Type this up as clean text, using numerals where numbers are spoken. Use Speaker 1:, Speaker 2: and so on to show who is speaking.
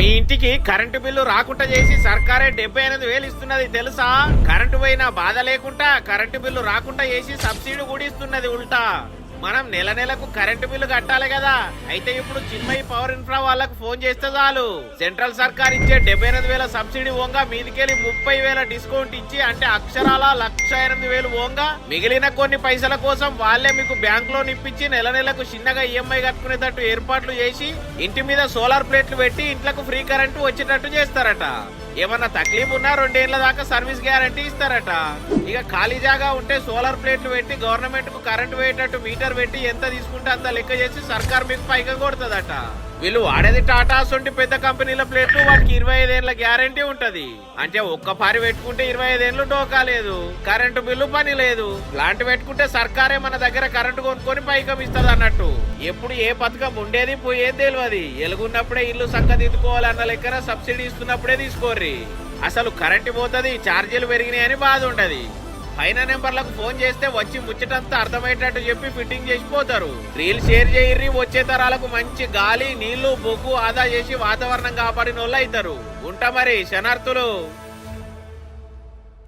Speaker 1: మీ ఇంటికి current bill రాకుండా చేసి సర్కారే 78,000 ఇస్తున్నది తెలుసా? కరెంటు పోయినా బాధ లేకుండా కరెంటు బిల్లు రాకుండా చేసి సబ్సిడీ కూడా ఇస్తున్నది ఉల్టా. మనం నెల నెలకు కరెంటు బిల్లు కట్టాలి కదా. అయితే ఇప్పుడు చిన్మయి పవర్ ఇన్ఫ్రా వాళ్ళకు ఫోన్ చేస్తే చాలు, సెంట్రల్ సర్కార్ ఇచ్చే 78,000 సబ్సిడీ ఓంగా మీదికెళ్ళి 30,000 డిస్కౌంట్ ఇచ్చి, అంటే అక్షరాల 1,08,000 ఓంగా మిగిలిన కొన్ని పైసల కోసం వాళ్ళే మీకు బ్యాంక్ లోన్ ఇప్పించి నెల నెలకు చిన్నగా ఈఎంఐ కట్టుకునేటట్టు ఏర్పాట్లు చేసి ఇంటి మీద సోలార్ ప్లేట్లు పెట్టి ఇంట్లకు ఫ్రీ కరెంటు వచ్చేటట్టు చేస్తారట. ఏమన్నా తక్లీఫ్ ఉన్నా 2 ఏళ్ల దాకా సర్వీస్ గ్యారంటీ ఇస్తారట. ఇక ఖాళీ జాగా ఉంటే సోలార్ ప్లేట్లు పెట్టి గవర్నమెంట్ కు కరెంటు పోయేటట్టు మీటర్ పెట్టి ఎంత తీసుకుంటే అంత లెక్క చేసి సర్కార్ మీకు పైగా కొడుతుందట. వీళ్ళు వాడేది టాటా సొంటి పెద్ద కంపెనీల ప్లేట్లు, వాటికి 25 ఏళ్ల గ్యారంటీ ఉంటది. అంటే ఒక్క పారి పెట్టుకుంటే 25 ఏళ్లు డోకా లేదు, కరెంటు బిల్లు పని లేదు. ప్లాంట్ పెట్టుకుంటే సర్కారే మన దగ్గర కరెంటు కొనుక్కొని పైకం ఇస్తుంది అన్నట్టు. ఎప్పుడు ఏ పథకం ఉండేది పోయేది తెలియదు. ఎలుగున్నప్పుడే ఇల్లు సంగదిద్దుకోవాలన్న లెక్కన సబ్సిడీ ఇస్తున్నప్పుడే తీసుకోర్రి. అసలు కరెంటు పోతుంది, ఛార్జీలు పెరిగినాయని బాధ ఉండదు. పైన నెంబర్లకు ఫోన్ చేస్తే వచ్చి ముచ్చటంతా అర్థమయ్యేటట్టు చెప్పి ఫిట్టింగ్ చేసిపోతారు. రీల్ షేర్ చేయర్రి, వచ్చే తరాలకు మంచి గాలి, నీళ్లు, బొగ్గు ఆదా చేసి వాతావరణం కాపాడిన వాళ్ళు అవుతారు. ఉంటా మరి శనార్థులు.